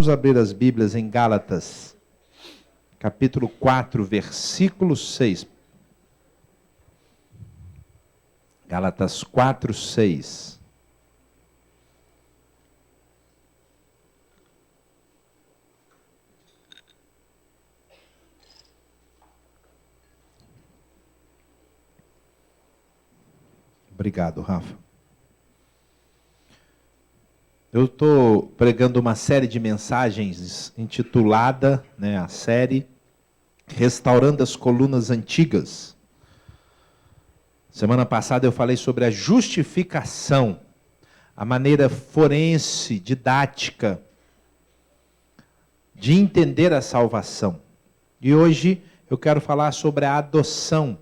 Vamos abrir as Bíblias em Gálatas, capítulo 4, versículo 6. Gálatas 4, 6. Obrigado, Rafa. Eu estou pregando uma série de mensagens intitulada, a série Restaurando as Colunas Antigas. Semana passada eu falei sobre a justificação, a maneira forense, didática, de entender a salvação. E hoje eu quero falar sobre a adoção.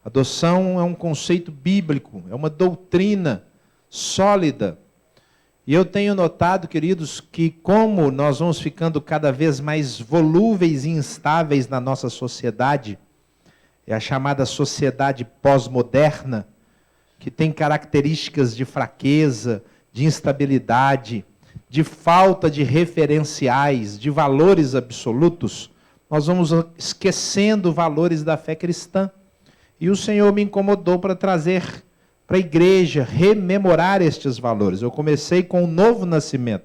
Adoção é um conceito bíblico, é uma doutrina sólida. E eu tenho notado, queridos, que como nós vamos ficando cada vez mais volúveis e instáveis na nossa sociedade, é a chamada sociedade pós-moderna, que tem características de fraqueza, de instabilidade, de falta de referenciais, de valores absolutos, nós vamos esquecendo valores da fé cristã. E o Senhor me incomodou para trazer para a igreja rememorar estes valores. Eu comecei com o novo nascimento.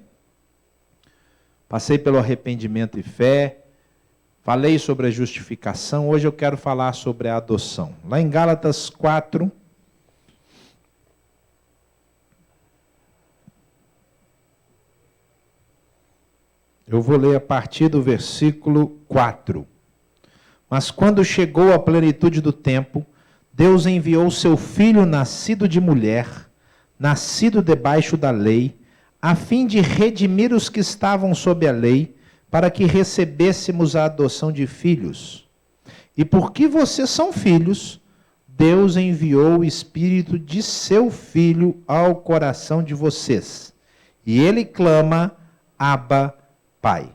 Passei pelo arrependimento e fé. Falei sobre a justificação. Hoje eu quero falar sobre a adoção. Lá em Gálatas 4. Eu vou ler a partir do versículo 4. Mas quando chegou a plenitude do tempo, Deus enviou seu Filho nascido de mulher, nascido debaixo da lei, a fim de redimir os que estavam sob a lei, para que recebêssemos a adoção de filhos. E porque vocês são filhos, Deus enviou o Espírito de seu Filho ao coração de vocês. E ele clama, Abba, Pai.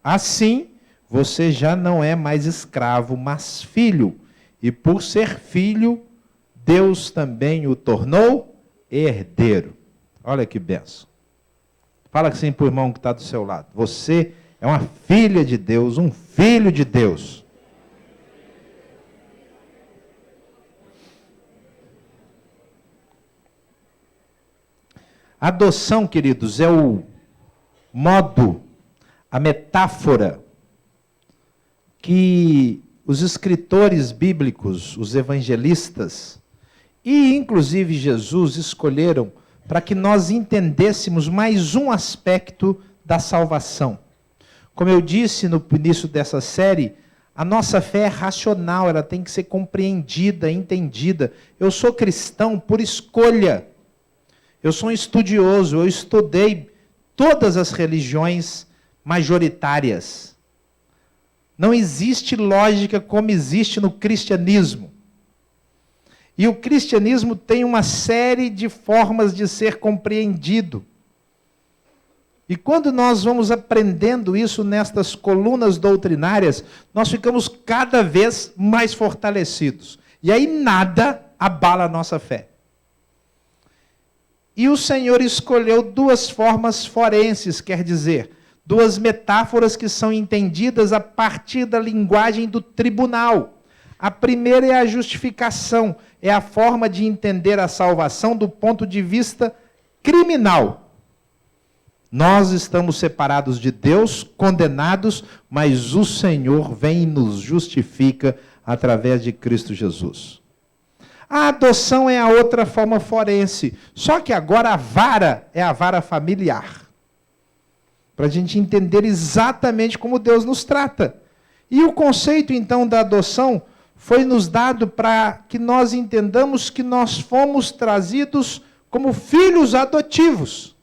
Assim, você já não é mais escravo, mas filho. E por ser filho, Deus também o tornou herdeiro. Olha que benção. Fala assim para o irmão que está do seu lado. Você é uma filha de Deus, um filho de Deus. Adoção, queridos, é o modo, a metáfora que os escritores bíblicos, os evangelistas, e inclusive Jesus escolheram para que nós entendêssemos mais um aspecto da salvação. Como eu disse no início dessa série, a nossa fé é racional, ela tem que ser compreendida, entendida. Eu sou cristão por escolha. Eu sou um estudioso, eu estudei todas as religiões majoritárias. Não existe lógica como existe no cristianismo. E o cristianismo tem uma série de formas de ser compreendido. E quando nós vamos aprendendo isso nestas colunas doutrinárias, nós ficamos cada vez mais fortalecidos. E aí nada abala a nossa fé. E o Senhor escolheu duas formas forenses, quer dizer, duas metáforas que são entendidas a partir da linguagem do tribunal. A primeira é a justificação, é a forma de entender a salvação do ponto de vista criminal. Nós estamos separados de Deus, condenados, mas o Senhor vem e nos justifica através de Cristo Jesus. A adoção é a outra forma forense, só que agora a vara é a vara familiar. Para a gente entender exatamente como Deus nos trata. E o conceito, então, da adoção foi nos dado para que nós entendamos que nós fomos trazidos como filhos adotivos.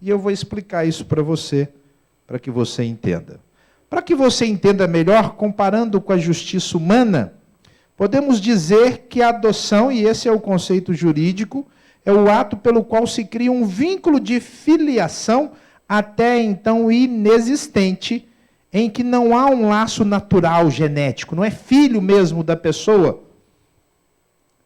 E eu vou explicar isso para você, para que você entenda. Para que você entenda melhor, comparando com a justiça humana, podemos dizer que a adoção, e esse é o conceito jurídico, é o ato pelo qual se cria um vínculo de filiação até então inexistente, em que não há um laço natural genético, não é filho mesmo da pessoa.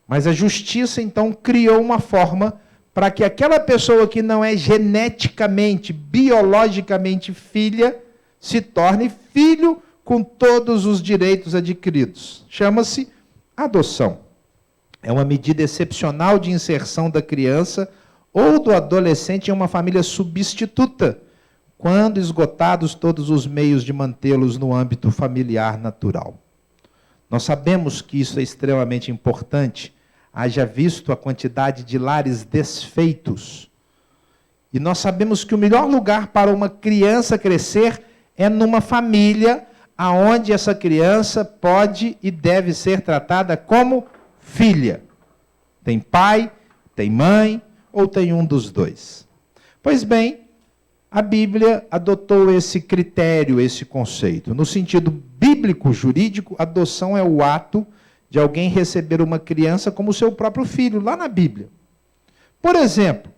Mas a justiça, então, criou uma forma para que aquela pessoa que não é geneticamente, biologicamente filha, se torne filho com todos os direitos adquiridos. Chama-se adoção. É uma medida excepcional de inserção da criança ou do adolescente em uma família substituta, quando esgotados todos os meios de mantê-los no âmbito familiar natural. Nós sabemos que isso é extremamente importante, haja visto a quantidade de lares desfeitos. E nós sabemos que o melhor lugar para uma criança crescer é numa família aonde essa criança pode e deve ser tratada como filha. Tem pai, tem mãe ou tem um dos dois. Pois bem, a Bíblia adotou esse critério, esse conceito. No sentido bíblico, jurídico, adoção é o ato de alguém receber uma criança como seu próprio filho, lá na Bíblia. Por exemplo,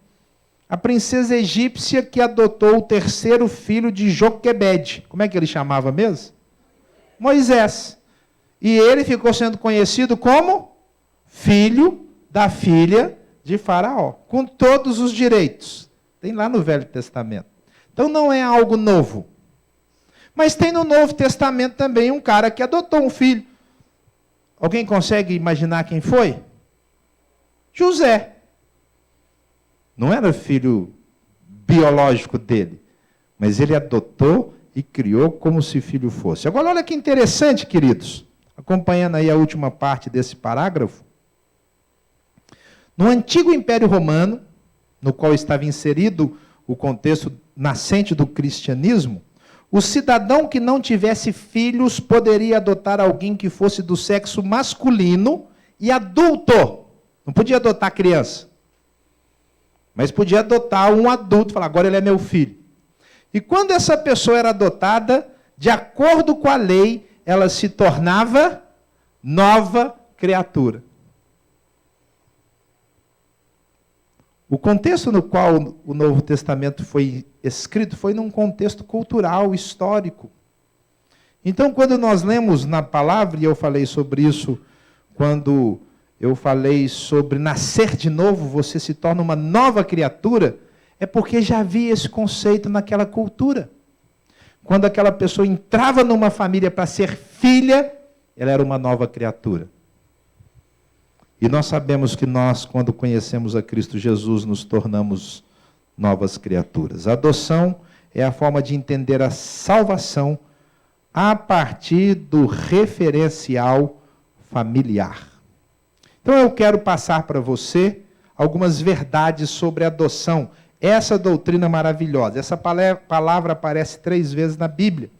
a princesa egípcia que adotou o terceiro filho de Joquebede. Como é que ele chamava mesmo? Moisés. E ele ficou sendo conhecido como filho da filha de Faraó, com todos os direitos. Tem lá no Velho Testamento. Então não é algo novo. Mas tem no Novo Testamento também um cara que adotou um filho. Alguém consegue imaginar quem foi? José. Não era filho biológico dele, mas ele adotou e criou como se filho fosse. Agora olha que interessante, queridos, acompanhando aí a última parte desse parágrafo. No antigo Império Romano, no qual estava inserido o contexto nascente do cristianismo, o cidadão que não tivesse filhos poderia adotar alguém que fosse do sexo masculino e adulto. Não podia adotar criança. Mas podia adotar um adulto, falar, agora ele é meu filho. E quando essa pessoa era adotada, de acordo com a lei, ela se tornava nova criatura. O contexto no qual o Novo Testamento foi escrito foi num contexto cultural, histórico. Então, quando nós lemos na palavra, e eu falei sobre isso quando eu falei sobre nascer de novo, você se torna uma nova criatura, é porque já havia esse conceito naquela cultura. Quando aquela pessoa entrava numa família para ser filha, ela era uma nova criatura. E nós sabemos que nós, quando conhecemos a Cristo Jesus, nos tornamos novas criaturas. A adoção é a forma de entender a salvação a partir do referencial familiar. Então eu quero passar para você algumas verdades sobre a adoção. Essa doutrina maravilhosa. Essa palavra aparece 3 vezes na Bíblia.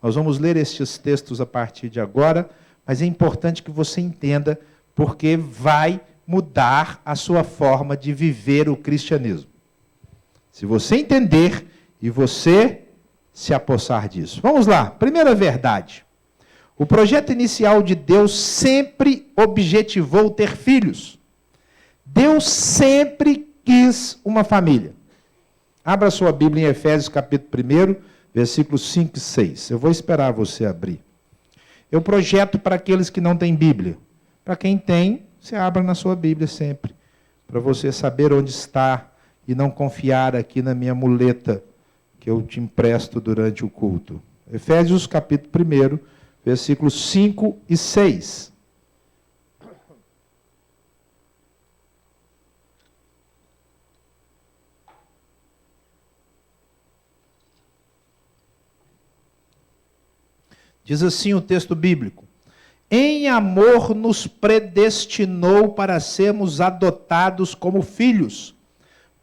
Nós vamos ler estes textos a partir de agora, mas é importante que você entenda, porque vai mudar a sua forma de viver o cristianismo. Se você entender e você se apossar disso. Vamos lá, primeira verdade. O projeto inicial de Deus sempre objetivou ter filhos. Deus sempre quis uma família. Abra sua Bíblia em Efésios capítulo 1, versículos 5 e 6. Eu vou esperar você abrir. Eu projeto para aqueles que não têm Bíblia. Para quem tem, você abra na sua Bíblia sempre, para você saber onde está e não confiar aqui na minha muleta que eu te empresto durante o culto. Efésios capítulo 1, versículos 5 e 6. Diz assim o texto bíblico: em amor nos predestinou para sermos adotados como filhos,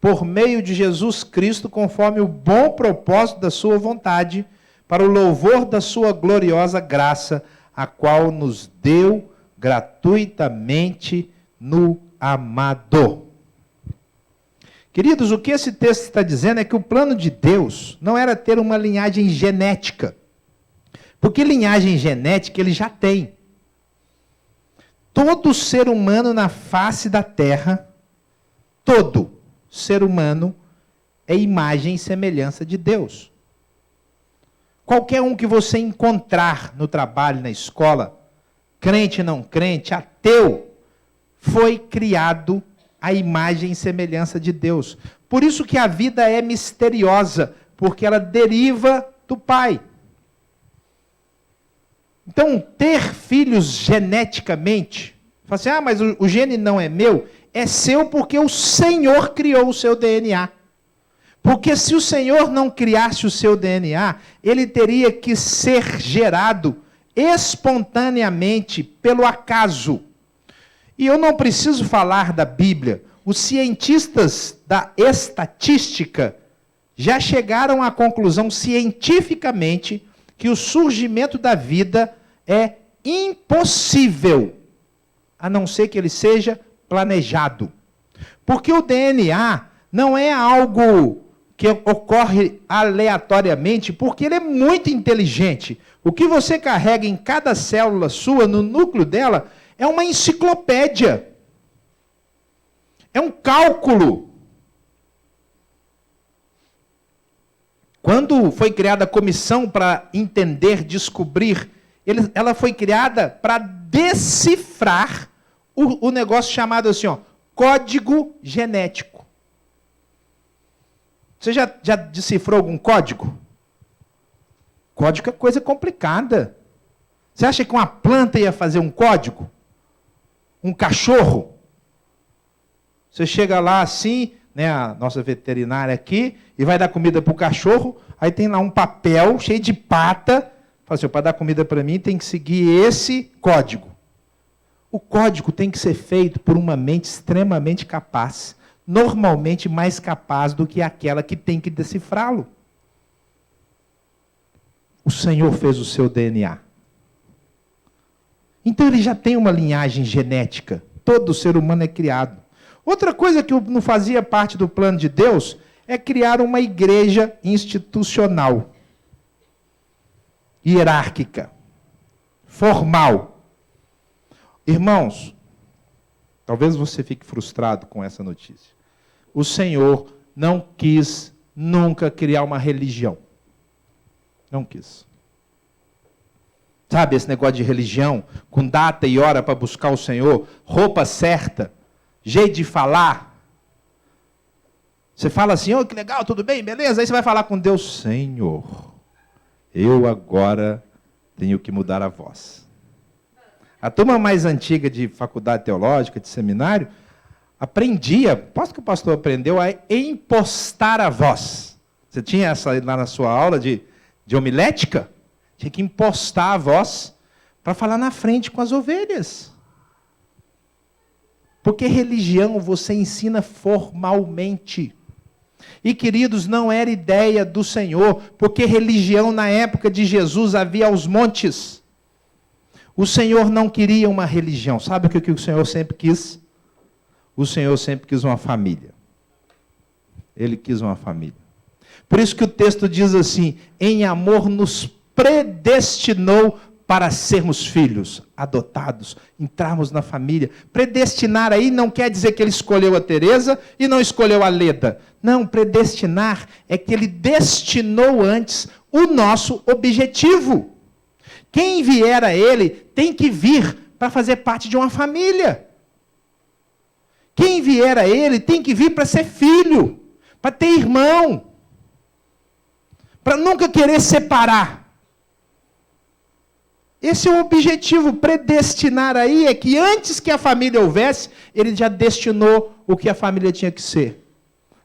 por meio de Jesus Cristo, conforme o bom propósito da sua vontade, para o louvor da sua gloriosa graça, a qual nos deu gratuitamente no amado. Queridos, o que esse texto está dizendo é que o plano de Deus não era ter uma linhagem genética, porque linhagem genética ele já tem. Todo ser humano na face da terra, todo ser humano é imagem e semelhança de Deus. Qualquer um que você encontrar no trabalho, na escola, crente, não crente, ateu, foi criado a imagem e semelhança de Deus. Por isso que a vida é misteriosa, porque ela deriva do Pai. Então, ter filhos geneticamente, fala assim, mas o gene não é meu, é seu porque o Senhor criou o seu DNA. Porque se o Senhor não criasse o seu DNA, ele teria que ser gerado espontaneamente pelo acaso. E eu não preciso falar da Bíblia. Os cientistas da estatística já chegaram à conclusão cientificamente que o surgimento da vida é impossível, a não ser que ele seja planejado. Porque o DNA não é algo que ocorre aleatoriamente, porque ele é muito inteligente. O que você carrega em cada célula sua, no núcleo dela, é uma enciclopédia. É um cálculo. Quando foi criada a comissão para entender, descobrir, ela foi criada para decifrar o negócio chamado assim, código genético. Você já decifrou algum código? Código é coisa complicada. Você acha que uma planta ia fazer um código? Um cachorro? Você chega lá assim, né, a nossa veterinária aqui, e vai dar comida para o cachorro, aí tem lá um papel cheio de pata, fala assim, para dar comida para mim tem que seguir esse código. O código tem que ser feito por uma mente extremamente capaz, normalmente mais capaz do que aquela que tem que decifrá-lo. O Senhor fez o seu DNA. Então ele já tem uma linhagem genética. Todo ser humano é criado. Outra coisa que não fazia parte do plano de Deus é criar uma igreja institucional, hierárquica, formal. Irmãos, talvez você fique frustrado com essa notícia. O Senhor não quis nunca criar uma religião. Não quis. Sabe esse negócio de religião, com data e hora para buscar o Senhor, roupa certa, jeito de falar. Você fala assim, que legal, tudo bem, beleza? Aí você vai falar com Deus, Senhor, eu agora tenho que mudar a voz. A turma mais antiga de faculdade teológica, de seminário, aprendia, posso que o pastor aprendeu, a impostar a voz. Você tinha essa lá na sua aula de homilética? Tinha que impostar a voz para falar na frente com as ovelhas. Porque religião você ensina formalmente. E, queridos, não era ideia do Senhor, porque religião na época de Jesus havia aos montes. O Senhor não queria uma religião. Sabe o que o Senhor sempre quis? O Senhor sempre quis uma família. Ele quis uma família. Por isso que o texto diz assim, em amor nos predestinou para sermos filhos, adotados, entrarmos na família. Predestinar aí não quer dizer que ele escolheu a Teresa e não escolheu a Leda. Não, predestinar é que ele destinou antes o nosso objetivo. Quem vier a ele tem que vir para fazer parte de uma família. Quem vier a ele tem que vir para ser filho, para ter irmão, para nunca querer separar. Esse é o objetivo, predestinar aí é que antes que a família houvesse, ele já destinou o que a família tinha que ser.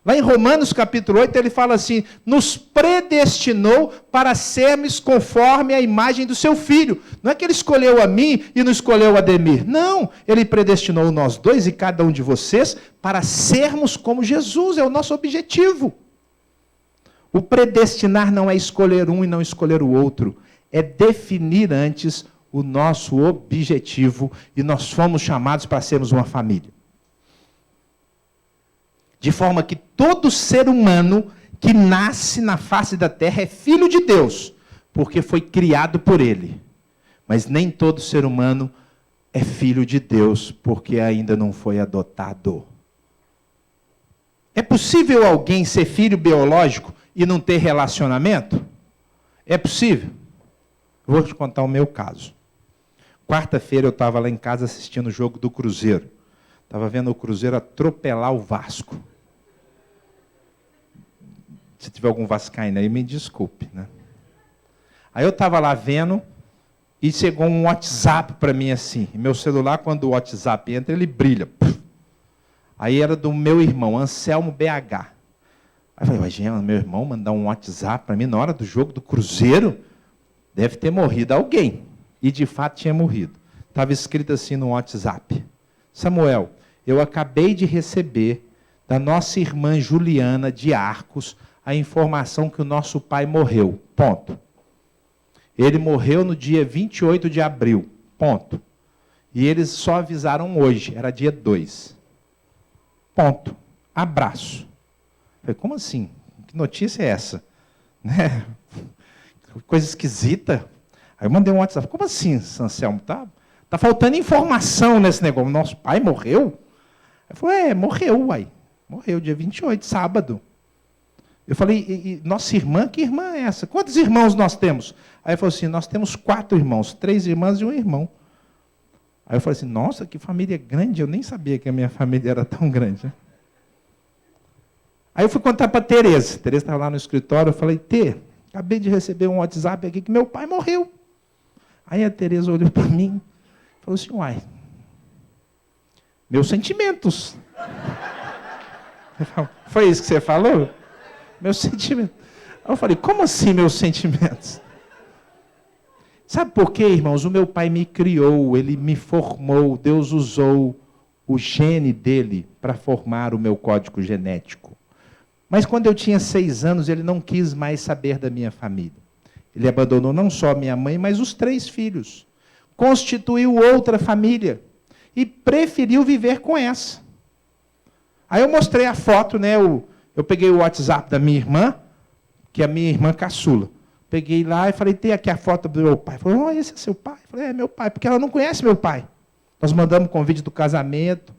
Lá em Romanos capítulo 8, ele fala assim, nos predestinou para sermos conforme a imagem do seu filho. Não é que ele escolheu a mim e não escolheu a Ademir. Não, ele predestinou nós dois e cada um de vocês para sermos como Jesus, é o nosso objetivo. O predestinar não é escolher um e não escolher o outro. É definir antes o nosso objetivo e nós fomos chamados para sermos uma família. De forma que todo ser humano que nasce na face da terra é filho de Deus, porque foi criado por Ele. Mas nem todo ser humano é filho de Deus, porque ainda não foi adotado. É possível alguém ser filho biológico e não ter relacionamento? É possível? Vou te contar o meu caso. Quarta-feira eu estava lá em casa assistindo o jogo do Cruzeiro. Estava vendo o Cruzeiro atropelar o Vasco. Se tiver algum vascaíno aí, me desculpe, né? Aí eu estava lá vendo e chegou um WhatsApp para mim assim. Meu celular, quando o WhatsApp entra, ele brilha. Aí era do meu irmão, Anselmo BH. Aí eu falei, imagina, meu irmão mandar um WhatsApp para mim na hora do jogo do Cruzeiro? Deve ter morrido alguém. E de fato tinha morrido. Estava escrito assim no WhatsApp. Samuel, eu acabei de receber da nossa irmã Juliana de Arcos a informação que o nosso pai morreu. Ponto. Ele morreu no dia 28 de abril. Ponto. E eles só avisaram hoje, era dia 2. Ponto. Abraço. Falei, como assim? Que notícia é essa? Né? Coisa esquisita. Aí eu mandei um WhatsApp. Como assim, Anselmo? Tá faltando informação nesse negócio. Nosso pai morreu? Eu falei, morreu, uai. Morreu dia 28, sábado. Eu falei, e nossa irmã? Que irmã é essa? Quantos irmãos nós temos? Aí ele falou assim, nós temos 4 irmãos, 3 irmãs e um irmão. Aí eu falei assim, nossa, que família grande. Eu nem sabia que a minha família era tão grande. Né? Aí eu fui contar para a Tereza. Tereza estava lá no escritório. Eu falei, Tê, acabei de receber um WhatsApp aqui que meu pai morreu. Aí a Tereza olhou para mim e falou assim, uai, meus sentimentos. Foi isso que você falou? Meus sentimentos. Aí eu falei, como assim meus sentimentos? Sabe por quê, irmãos? O meu pai me criou, ele me formou, Deus usou o gene dele para formar o meu código genético. Mas quando eu tinha 6 anos, ele não quis mais saber da minha família. Ele abandonou não só a minha mãe, mas os 3 filhos. Constituiu outra família e preferiu viver com essa. Aí eu mostrei a foto, né? Eu peguei o WhatsApp da minha irmã, que é a minha irmã caçula. Peguei lá e falei, tem aqui a foto do meu pai. Falou, esse é seu pai? Eu falei, é meu pai, porque ela não conhece meu pai. Nós mandamos convite do casamento.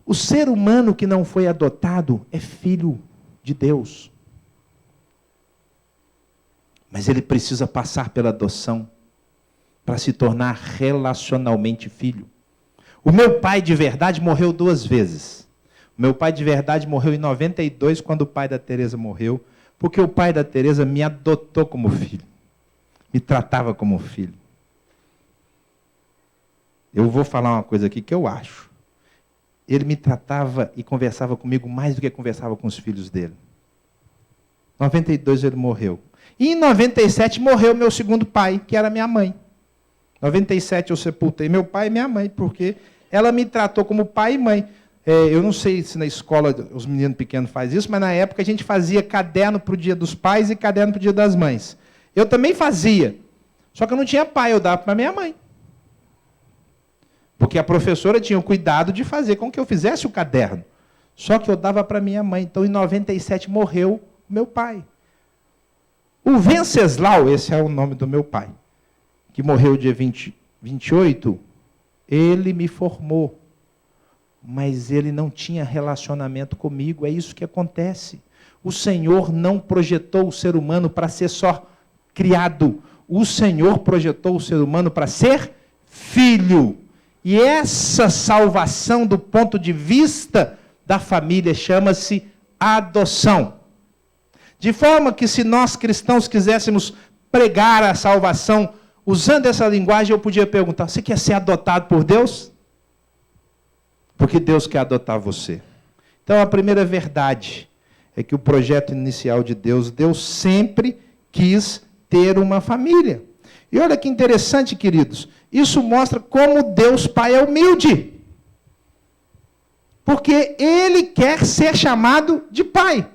O ser humano que não foi adotado é filho de Deus. Mas ele precisa passar pela adoção para se tornar relacionalmente filho. O meu pai de verdade morreu 2 vezes. O meu pai de verdade morreu em 92, quando o pai da Tereza morreu, porque o pai da Tereza me adotou como filho. Me tratava como filho. Eu vou falar uma coisa aqui que eu acho. Ele me tratava e conversava comigo mais do que conversava com os filhos dele. Em 92 ele morreu. E em 97 morreu meu segundo pai, que era minha mãe. Em 97 eu sepultei meu pai e minha mãe, porque ela me tratou como pai e mãe. Eu não sei se na escola os meninos pequenos fazem isso, mas na época a gente fazia caderno para o dia dos pais e caderno para o dia das mães. Eu também fazia, só que eu não tinha pai, eu dava para minha mãe. Porque a professora tinha o cuidado de fazer com que eu fizesse o caderno. Só que eu dava para minha mãe. Então, em 97, morreu meu pai. O Venceslau, esse é o nome do meu pai, que morreu dia 28, ele me formou. Mas ele não tinha relacionamento comigo. É isso que acontece. O Senhor não projetou o ser humano para ser só criado. O Senhor projetou o ser humano para ser filho. E essa salvação, do ponto de vista da família, chama-se adoção. De forma que, se nós cristãos quiséssemos pregar a salvação usando essa linguagem, eu podia perguntar, você quer ser adotado por Deus? Porque Deus quer adotar você. Então, a primeira verdade é que o projeto inicial de Deus, Deus sempre quis ter uma família. E olha que interessante, queridos, isso mostra como Deus Pai é humilde. Porque Ele quer ser chamado de Pai.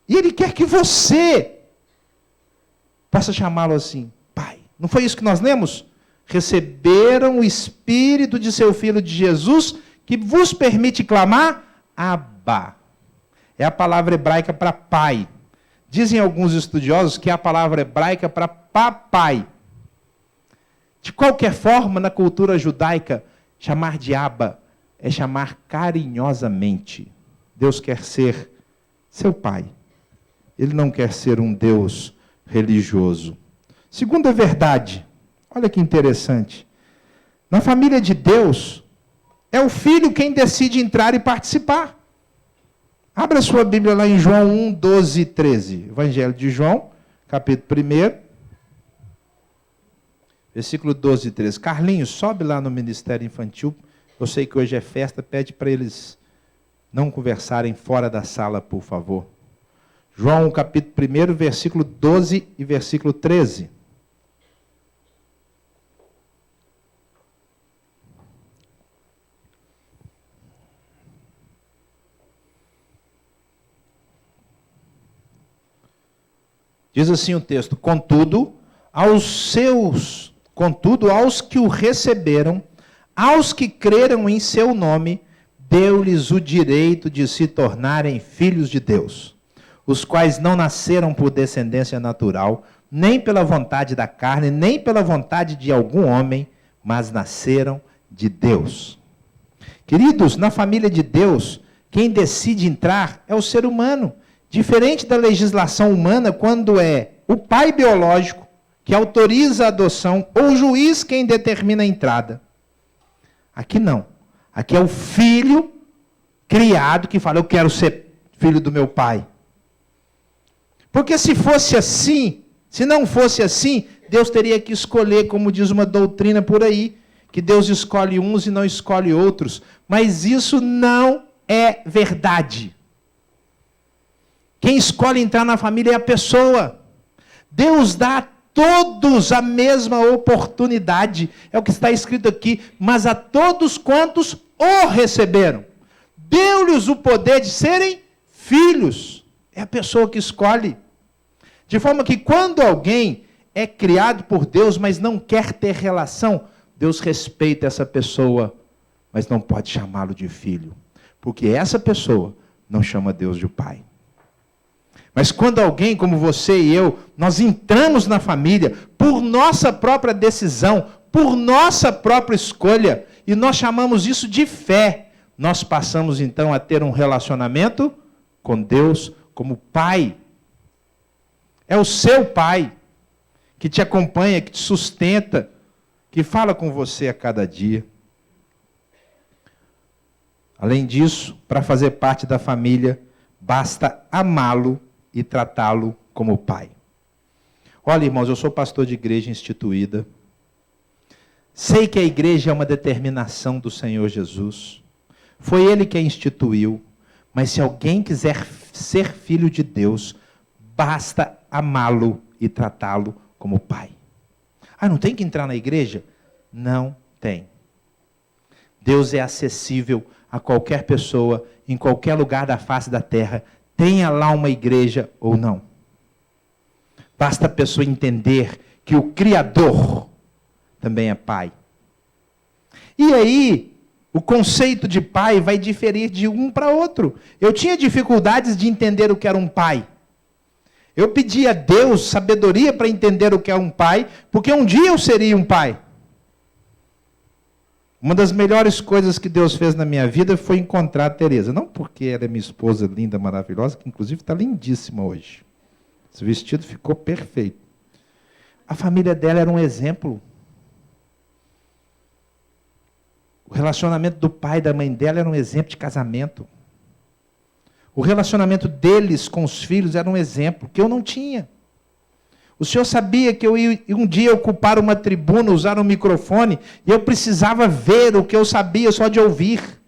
E Ele quer que você possa chamá-lo assim, Pai. Não foi isso que nós lemos? Receberam o Espírito de seu Filho de Jesus, que vos permite clamar, Abba. É a palavra hebraica para pai. Dizem alguns estudiosos que é a palavra hebraica para papai. De qualquer forma, na cultura judaica, chamar de Abba é chamar carinhosamente. Deus quer ser seu pai. Ele não quer ser um Deus religioso. Segunda verdade, olha que interessante. Na família de Deus, é o filho quem decide entrar e participar. Abra sua Bíblia lá em João 1, 12 e 13. Evangelho de João, capítulo 1, versículo 12 e 13. Carlinhos, sobe lá no Ministério Infantil. Eu sei que hoje é festa, pede para eles não conversarem fora da sala, por favor. João, capítulo 1, versículo 12 e versículo 13. Diz assim o texto: contudo, aos que o receberam, aos que creram em seu nome, deu-lhes o direito de se tornarem filhos de Deus, os quais não nasceram por descendência natural, nem pela vontade da carne, nem pela vontade de algum homem, mas nasceram de Deus. Queridos, na família de Deus, quem decide entrar é o ser humano. Diferente da legislação humana, quando é o pai biológico que autoriza a adoção, ou o juiz quem determina a entrada. Aqui não. Aqui é o filho criado que fala, eu quero ser filho do meu pai. Porque se fosse assim, se não fosse assim, Deus teria que escolher, como diz uma doutrina por aí, que Deus escolhe uns e não escolhe outros. Mas isso não é verdade. Quem escolhe entrar na família é a pessoa. Deus dá a todos a mesma oportunidade. É o que está escrito aqui. Mas a todos quantos o receberam, deu-lhes o poder de serem filhos. É a pessoa que escolhe. De forma que quando alguém é criado por Deus, mas não quer ter relação, Deus respeita essa pessoa, mas não pode chamá-lo de filho. Porque essa pessoa não chama Deus de pai. Mas quando alguém como você e eu, nós entramos na família por nossa própria decisão, por nossa própria escolha, e nós chamamos isso de fé, nós passamos então a ter um relacionamento com Deus como pai. É o seu pai que te acompanha, que te sustenta, que fala com você a cada dia. Além disso, para fazer parte da família, basta amá-lo e tratá-lo como pai. Olha, irmãos, eu sou pastor de igreja instituída. Sei que a igreja é uma determinação do Senhor Jesus. Foi Ele que a instituiu. Mas se alguém quiser ser filho de Deus, basta amá-lo e tratá-lo como pai. Ah, não tem que entrar na igreja? Não tem. Deus é acessível a qualquer pessoa, em qualquer lugar da face da terra, tenha lá uma igreja ou não. Basta a pessoa entender que o Criador também é pai. E aí, o conceito de pai vai diferir de um para outro. Eu tinha dificuldades de entender o que era um pai. Eu pedi a Deus sabedoria para entender o que é um pai, porque um dia eu seria um pai. Uma das melhores coisas que Deus fez na minha vida foi encontrar a Tereza. Não porque ela é minha esposa linda, maravilhosa, que inclusive está lindíssima hoje. Esse vestido ficou perfeito. A família dela era um exemplo. O relacionamento do pai e da mãe dela era um exemplo de casamento. O relacionamento deles com os filhos era um exemplo que eu não tinha. O senhor sabia que eu ia um dia ocupar uma tribuna, usar um microfone, e eu precisava ver o que eu sabia só de ouvir.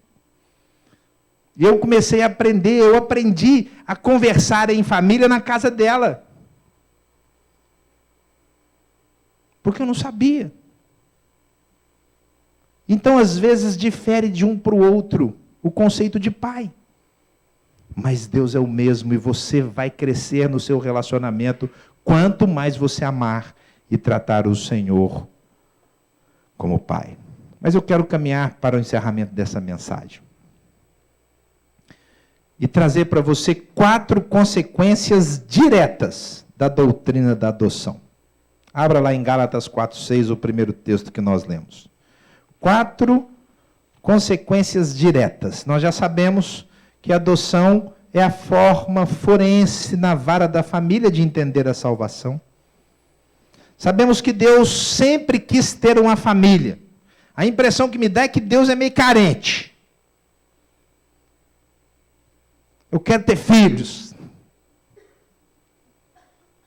E eu comecei a aprender, eu aprendi a conversar em família na casa dela. Porque eu não sabia. Então, às vezes, difere de um para o outro o conceito de pai. Mas Deus é o mesmo e você vai crescer no seu relacionamento quanto mais você amar e tratar o Senhor como pai. Mas eu quero caminhar para o encerramento dessa mensagem. E trazer para você 4 consequências diretas da doutrina da adoção. Abra lá em Gálatas 4:6, o primeiro texto que nós lemos. 4 consequências diretas. Nós já sabemos que a adoção é a forma forense na vara da família de entender a salvação. Sabemos que Deus sempre quis ter uma família. A impressão que me dá é que Deus é meio carente. Eu quero ter filhos.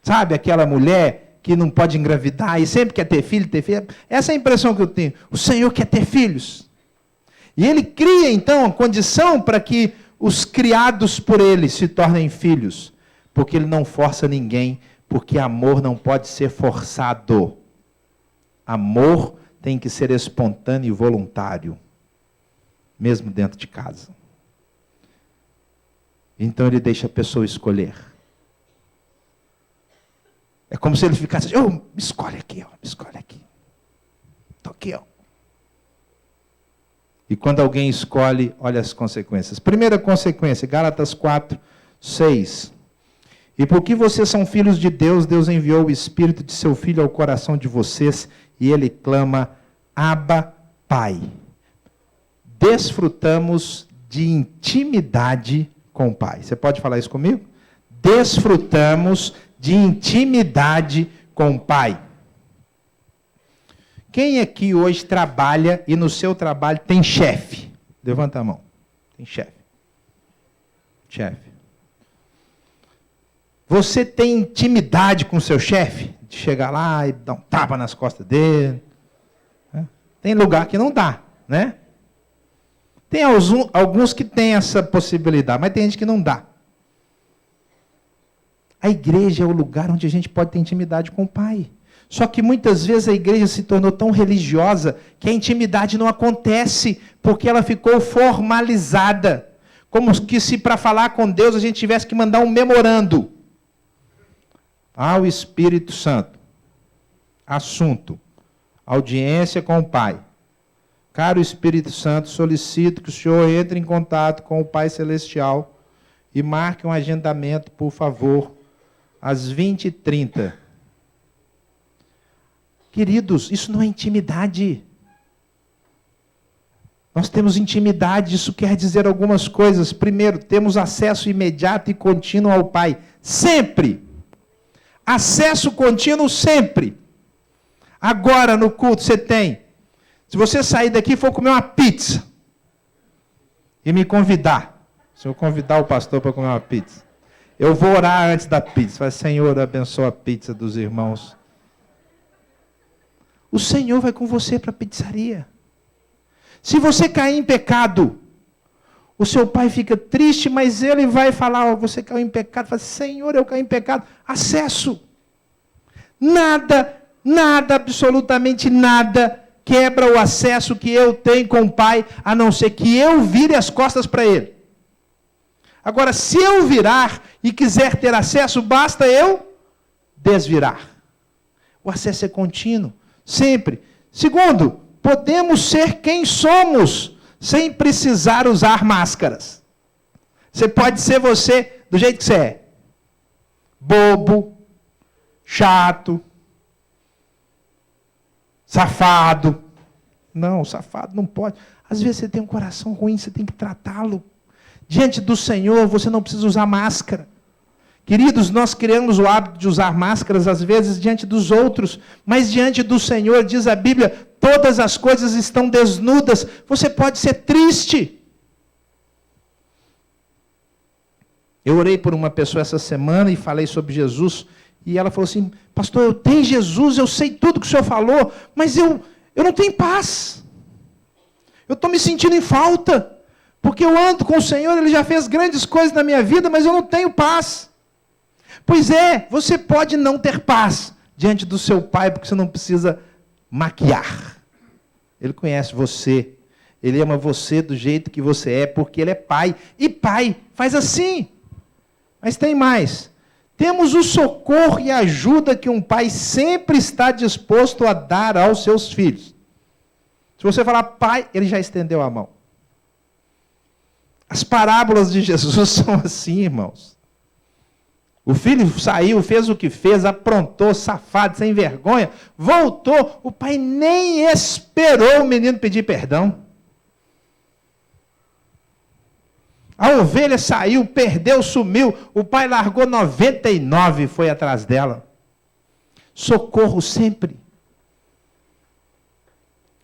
Sabe aquela mulher que não pode engravidar e sempre quer ter filho, ter filho? Essa é a impressão que eu tenho. O Senhor quer ter filhos. E Ele cria, então, a condição para que os criados por Ele se tornem filhos. Porque Ele não força ninguém, porque amor não pode ser forçado. Amor tem que ser espontâneo e voluntário, mesmo dentro de casa. Então Ele deixa a pessoa escolher. É como se Ele ficasse, escolhe aqui, escolhe aqui. Estou aqui, E quando alguém escolhe, olha as consequências. Primeira consequência, Gálatas 4, 6. E porque vocês são filhos de Deus, Deus enviou o Espírito de seu Filho ao coração de vocês, e Ele clama, Abba, Pai. Desfrutamos de intimidade com o Pai. Você pode falar isso comigo? Desfrutamos de intimidade com o Pai. Quem aqui hoje trabalha e no seu trabalho tem chefe? Levanta a mão. Tem chefe. Chefe. Você tem intimidade com o seu chefe? De chegar lá e dar um tapa nas costas dele? Tem lugar que não dá, né? Tem alguns que têm essa possibilidade, mas tem gente que não dá. A igreja é o lugar onde a gente pode ter intimidade com o Pai. Só que muitas vezes a igreja se tornou tão religiosa que a intimidade não acontece, porque ela ficou formalizada. Como que se para falar com Deus a gente tivesse que mandar um memorando. Ao Espírito Santo. Assunto. Audiência com o Pai. Caro Espírito Santo, solicito que o Senhor entre em contato com o Pai Celestial e marque um agendamento, por favor, às 20h30. Queridos, isso não é intimidade. Nós temos intimidade, isso quer dizer algumas coisas. Primeiro, temos acesso imediato e contínuo ao Pai. Sempre. Acesso contínuo sempre. Agora, no culto, você tem. Se você sair daqui e for comer uma pizza, e me convidar, se eu convidar o pastor para comer uma pizza, eu vou orar antes da pizza. Vai, Senhor, abençoa a pizza dos irmãos. O Senhor vai com você para a pizzaria. Se você cair em pecado, o seu pai fica triste, mas ele vai falar, você caiu em pecado, fala, Senhor, eu caí em pecado. Acesso. Nada, absolutamente nada, quebra o acesso que eu tenho com o Pai, a não ser que eu vire as costas para Ele. Agora, se eu virar e quiser ter acesso, basta eu desvirar. O acesso é contínuo, sempre. Segundo, podemos ser quem somos, sem precisar usar máscaras. Você pode ser você do jeito que você é. Bobo, chato, safado. Não, safado não pode. Às vezes você tem um coração ruim, você tem que tratá-lo. Diante do Senhor, você não precisa usar máscara. Queridos, nós criamos o hábito de usar máscaras, às vezes, diante dos outros. Mas diante do Senhor, diz a Bíblia, todas as coisas estão desnudas. Você pode ser triste. Eu orei por uma pessoa essa semana e falei sobre Jesus. E ela falou assim, pastor, eu tenho Jesus, eu sei tudo que o senhor falou, mas eu não tenho paz. Eu estou me sentindo em falta. Porque eu ando com o Senhor, Ele já fez grandes coisas na minha vida, mas eu não tenho paz. Pois é, você pode não ter paz diante do seu Pai, porque você não precisa maquiar. Ele conhece você. Ele ama você do jeito que você é, porque Ele é Pai. E Pai faz assim. Mas tem mais. Temos o socorro e a ajuda que um pai sempre está disposto a dar aos seus filhos. Se você falar Pai, Ele já estendeu a mão. As parábolas de Jesus são assim, irmãos. O filho saiu, fez o que fez, aprontou, safado, sem vergonha, voltou. O pai nem esperou o menino pedir perdão. A ovelha saiu, perdeu, sumiu. O pai largou 99 e foi atrás dela. Socorro sempre.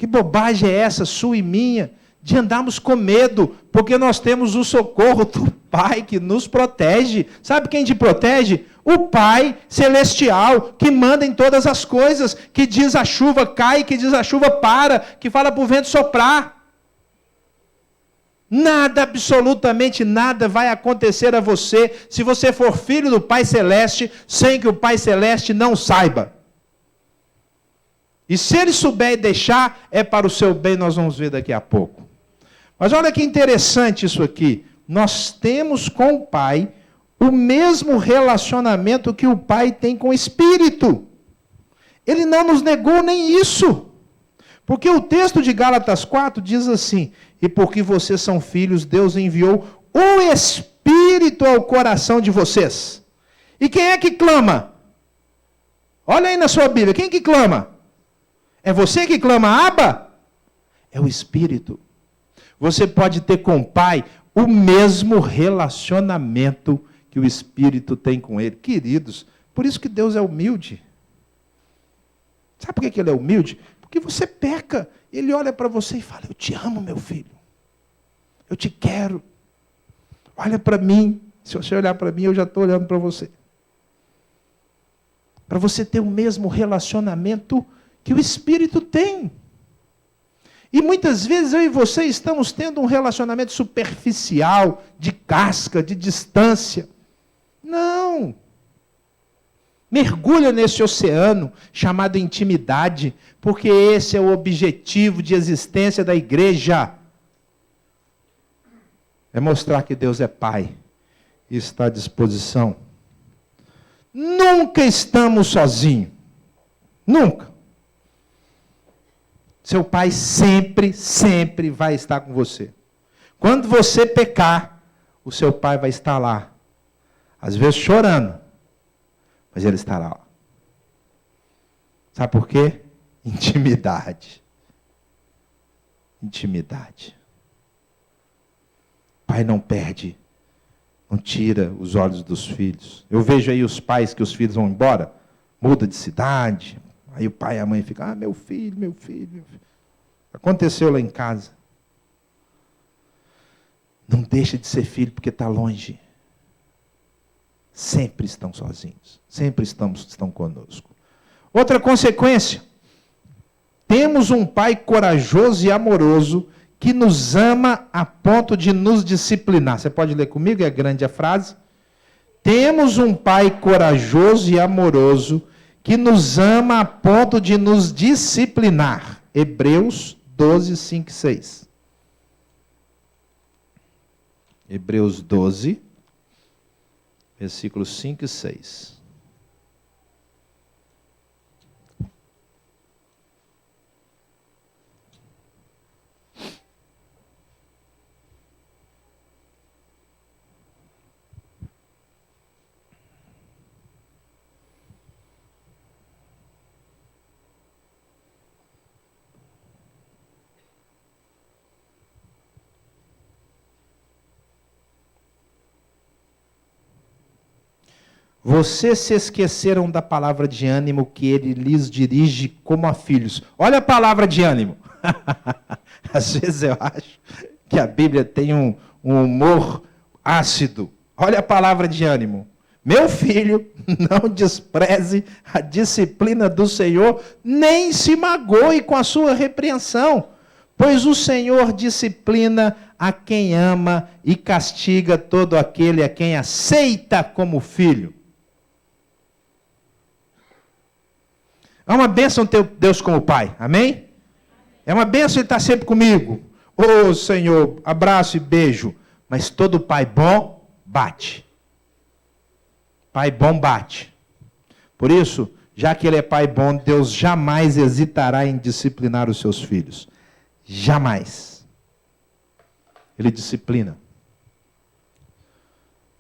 Que bobagem é essa, sua e minha, de andarmos com medo, porque nós temos o socorro do Pai que nos protege. Sabe quem te protege? O Pai celestial, que manda em todas as coisas, que diz a chuva cai, que diz a chuva para, que fala para o vento soprar. Nada, absolutamente nada vai acontecer a você, se você for filho do Pai Celeste, sem que o Pai Celeste não saiba. E se ele souber e deixar, é para o seu bem, nós vamos ver daqui a pouco. Mas olha que interessante isso aqui. Nós temos com o Pai o mesmo relacionamento que o Pai tem com o Espírito. Ele não nos negou nem isso. Porque o texto de Gálatas 4 diz assim: e porque vocês são filhos, Deus enviou o Espírito ao coração de vocês. E quem é que clama? Olha aí na sua Bíblia, quem que clama? É você que clama, Abba? É o Espírito. Você pode ter com o Pai o mesmo relacionamento que o Espírito tem com Ele. Queridos, por isso que Deus é humilde. Sabe por que Ele é humilde? Porque você peca. Ele olha para você e fala: eu te amo, meu filho. Eu te quero. Olha para mim. Se você olhar para mim, eu já estou olhando para você. Para você ter o mesmo relacionamento que o Espírito tem. E muitas vezes eu e você estamos tendo um relacionamento superficial, de casca, de distância. Não. Mergulha nesse oceano chamado intimidade, porque esse é o objetivo de existência da igreja. É mostrar que Deus é Pai e está à disposição. Nunca estamos sozinhos. Nunca. Seu Pai sempre, sempre vai estar com você. Quando você pecar, o seu Pai vai estar lá. Às vezes chorando, mas Ele estará lá. Sabe por quê? Intimidade. Intimidade. Pai não perde, não tira os olhos dos filhos. Eu vejo aí os pais que os filhos vão embora, muda de cidade. Aí o pai e a mãe ficam: meu filho, meu filho, meu filho. Aconteceu lá em casa. Não deixa de ser filho porque está longe. Sempre estão sozinhos. Sempre estão conosco. Outra consequência. Temos um Pai corajoso e amoroso que nos ama a ponto de nos disciplinar. Você pode ler comigo? É grande a frase. Temos um Pai corajoso e amoroso que nos ama a ponto de nos disciplinar. Hebreus 12, 5 e 6. Hebreus 12, versículos 5 e 6. Vocês se esqueceram da palavra de ânimo que ele lhes dirige como a filhos. Olha a palavra de ânimo. Às vezes eu acho que a Bíblia tem um humor ácido. Olha a palavra de ânimo. Meu filho, não despreze a disciplina do Senhor, nem se magoe com a sua repreensão, pois o Senhor disciplina a quem ama e castiga todo aquele a quem aceita como filho. É uma bênção ter Deus como Pai, amém? É uma bênção Ele estar sempre comigo. Ô Senhor, abraço e beijo. Mas todo pai bom bate. Pai bom bate. Por isso, já que Ele é Pai bom, Deus jamais hesitará em disciplinar os seus filhos. Jamais. Ele disciplina.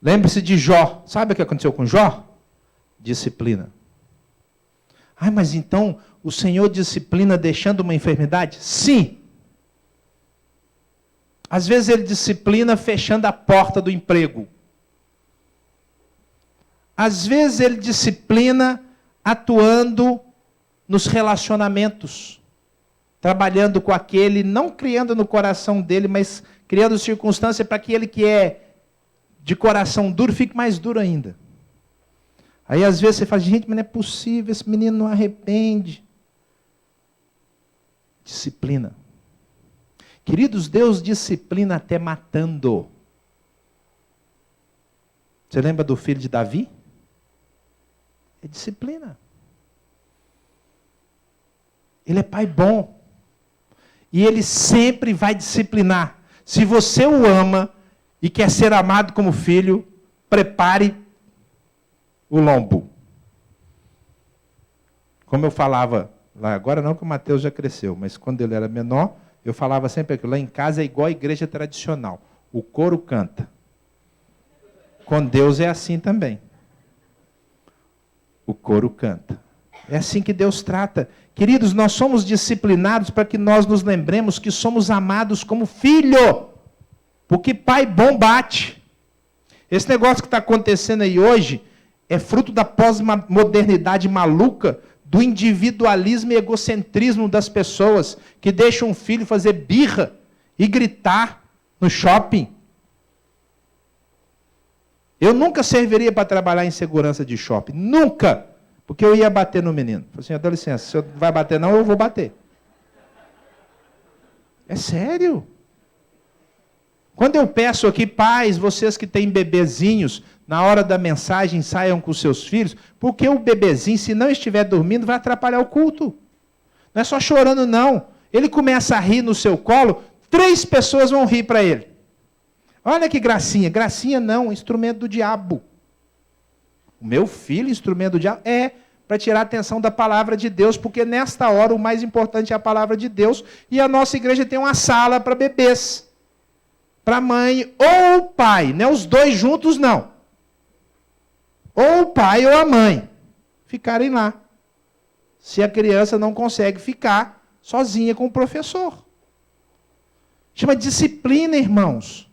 Lembre-se de Jó. Sabe o que aconteceu com Jó? Disciplina. Ah, mas então o Senhor disciplina deixando uma enfermidade? Sim. Às vezes Ele disciplina fechando a porta do emprego. Às vezes Ele disciplina atuando nos relacionamentos. trabalhando com aquele, não criando no coração dele, mas criando circunstância para que ele que é de coração duro fique mais duro ainda. Aí às vezes você fala, gente, mas não é possível, esse menino não arrepende. Disciplina. Queridos, Deus disciplina até matando. Você lembra do filho de Davi? É disciplina. Ele é pai bom. E ele sempre vai disciplinar. Se você o ama e quer ser amado como filho, prepare o lombo. Como eu falava lá, agora não que o Mateus já cresceu, mas quando ele era menor, eu falava sempre aquilo, lá em casa é igual a igreja tradicional. O coro canta. Com Deus é assim também. O coro canta. É assim que Deus trata. Queridos, nós somos disciplinados para que nós nos lembremos que somos amados como filho. Porque pai bom bate. Esse negócio que está acontecendo aí hoje é fruto da pós-modernidade maluca, do individualismo e egocentrismo das pessoas, que deixam um filho fazer birra e gritar no shopping. Eu nunca serviria para trabalhar em segurança de shopping. Nunca! Porque eu ia bater no menino. Falei assim, dá licença, se eu vai bater não, eu vou bater. É sério. Quando eu peço aqui, pais, vocês que têm bebezinhos, na hora da mensagem saiam com seus filhos, porque o bebezinho, se não estiver dormindo, vai atrapalhar o culto. Não é só chorando, não. Ele começa a rir no seu colo, 3 pessoas vão rir para ele. Olha que gracinha. Gracinha não, instrumento do diabo. O meu filho, instrumento do diabo, é para tirar a atenção da palavra de Deus, porque nesta hora o mais importante é a palavra de Deus, e a nossa igreja tem uma sala para bebês, para a mãe ou o pai, não é os dois juntos não. Ou o pai ou a mãe ficarem lá, se a criança não consegue ficar sozinha com o professor. Chama disciplina, irmãos.